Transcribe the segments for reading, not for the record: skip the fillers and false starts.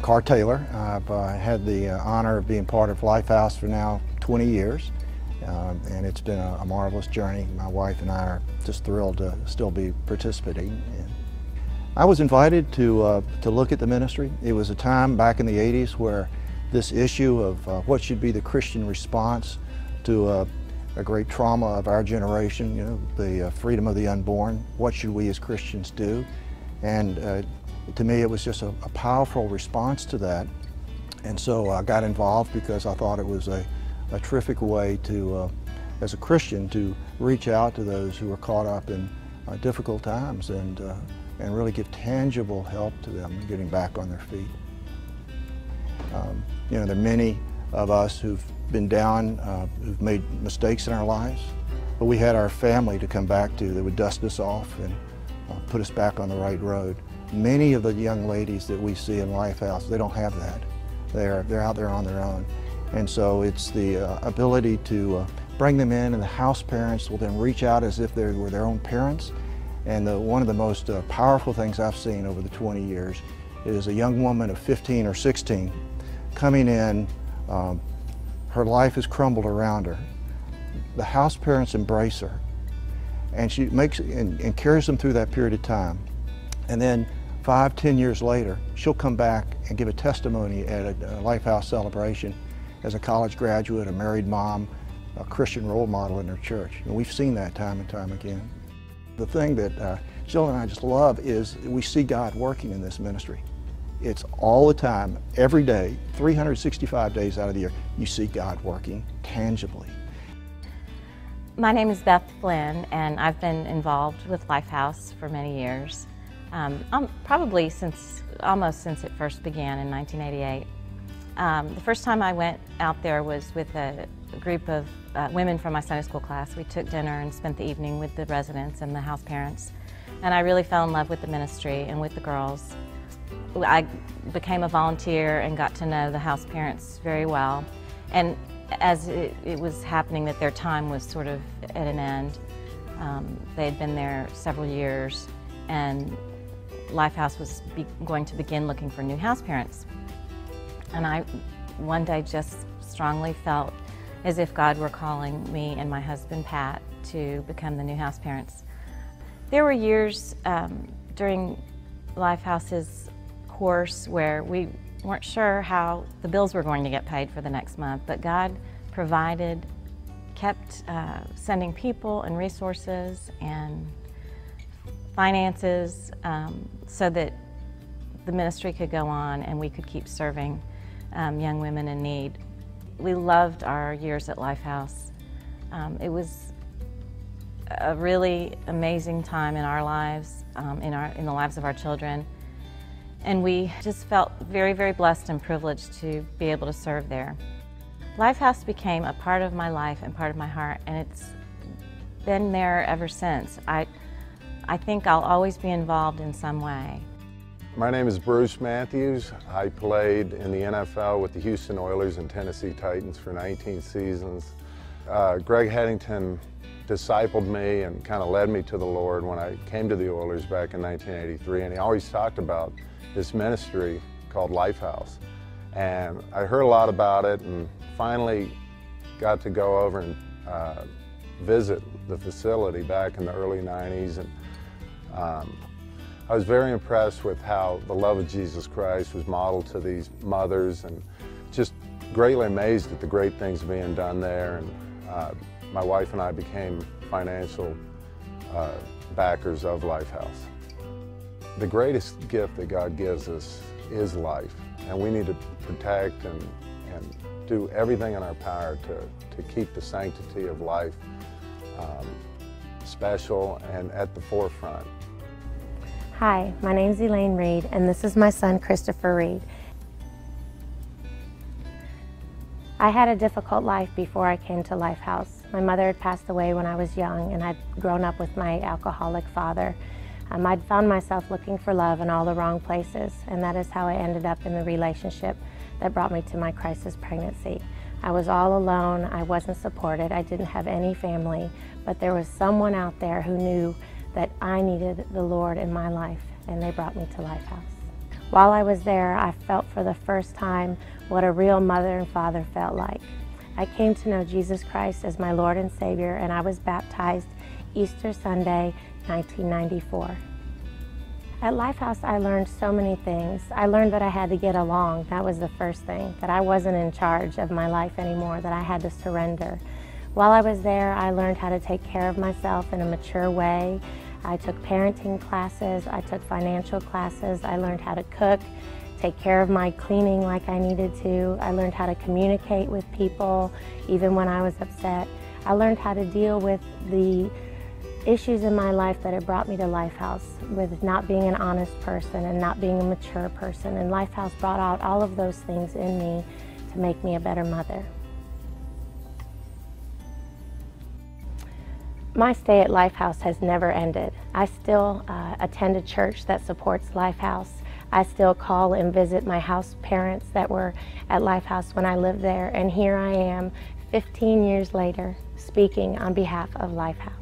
Carr Taylor. I've had the honor of being part of Lifehouse for now 20 years, and it's been a marvelous journey. My wife and I are just thrilled to still be participating. And I was invited to look at the ministry. It was a time back in the 80s where this issue of what should be the Christian response to a great trauma of our generation, you know, the freedom of the unborn, what should we as Christians do? And to me, it was just a powerful response to that. And so I got involved because I thought it was a terrific way to, as a Christian, to reach out to those who are caught up in difficult times and really give tangible help to them getting back on their feet. You know, there are many of us who've been down, who've made mistakes in our lives, but we had our family to come back to that would dust us off and put us back on the right road. Many of the young ladies that we see in Lifehouse, they don't have that. They're out there on their own. And so it's the ability to bring them in, and the house parents will then reach out as if they were their own parents. And one of the most powerful things I've seen over the 20 years is a young woman of 15 or 16 coming in. Her life has crumbled around her. The house parents embrace her, and she makes and carries them through that period of time. And then 5–10 years later, she'll come back and give a testimony at a Lifehouse celebration as a college graduate, a married mom, a Christian role model in her church. And we've seen that time and time again. The thing that Jill and I just love is we see God working in this ministry. It's all the time, every day, 365 days out of the year, you see God working tangibly. My name is Beth Flynn, and I've been involved with Lifehouse for many years. Probably almost since it first began in 1988. The first time I went out there was with a group of women from my Sunday school class. We took dinner and spent the evening with the residents and the house parents. And I really fell in love with the ministry and with the girls. I became a volunteer and got to know the house parents very well. And as it was happening that their time was sort of at an end, they had been there several years, and Lifehouse was going to begin looking for new house parents. And I one day just strongly felt as if God were calling me and my husband Pat to become the new house parents. There were years during Lifehouse's course where we weren't sure how the bills were going to get paid for the next month, but God provided, kept sending people and resources and finances so that the ministry could go on and we could keep serving young women in need. We loved our years at Lifehouse. It was a really amazing time in our lives, in the lives of our children, and we just felt very, very blessed and privileged to be able to serve there. Lifehouse became a part of my life and part of my heart, and it's been there ever since. I think I'll always be involved in some way. My name is Bruce Matthews. I played in the NFL with the Houston Oilers and Tennessee Titans for 19 seasons. Greg Headington discipled me and kind of led me to the Lord when I came to the Oilers back in 1983, and he always talked about this ministry called Lifehouse. And I heard a lot about it and finally got to go over and visit the facility back in the early 90s. And I was very impressed with how the love of Jesus Christ was modeled to these mothers, and just greatly amazed at the great things being done there. And my wife and I became financial backers of Lifehouse. The greatest gift that God gives us is life, and we need to protect and do everything in our power to keep the sanctity of life special and at the forefront. Hi, my name's Elaine Reed, and this is my son Christopher Reed. I had a difficult life before I came to Lifehouse. My mother had passed away when I was young, and I'd grown up with my alcoholic father. I'd found myself looking for love in all the wrong places, and that is how I ended up in the relationship that brought me to my crisis pregnancy. I was all alone, I wasn't supported, I didn't have any family, but there was someone out there who knew that I needed the Lord in my life, and they brought me to Lifehouse. While I was there, I felt for the first time what a real mother and father felt like. I came to know Jesus Christ as my Lord and Savior, and I was baptized Easter Sunday, 1994. At Lifehouse, I learned so many things. I learned that I had to get along. That was the first thing, that I wasn't in charge of my life anymore, that I had to surrender. While I was there, I learned how to take care of myself in a mature way. I took parenting classes, I took financial classes, I learned how to cook, take care of my cleaning like I needed to. I learned how to communicate with people, even when I was upset. I learned how to deal with the issues in my life that had brought me to Lifehouse, with not being an honest person and not being a mature person. And Lifehouse brought out all of those things in me to make me a better mother. My stay at Lifehouse has never ended. I still attend a church that supports Lifehouse. I still call and visit my house parents that were at Lifehouse when I lived there, and here I am 15 years later speaking on behalf of Lifehouse.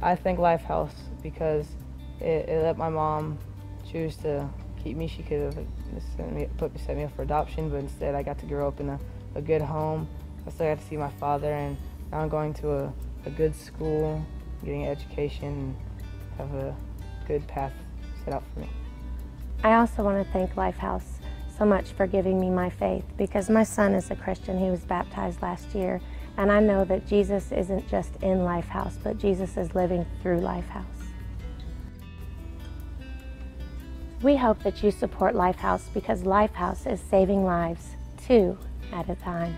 I thank Lifehouse because it let my mom choose to keep me. She could have set me up for adoption, but instead I got to grow up in a good home. I still got to see my father, and now I'm going to a good school, getting an education, and have a good path set out for me. I also want to thank Lifehouse so much for giving me my faith, because my son is a Christian. He was baptized last year. And I know that Jesus isn't just in Lifehouse, but Jesus is living through Lifehouse. We hope that you support Lifehouse, because Lifehouse is saving lives 2 at a time.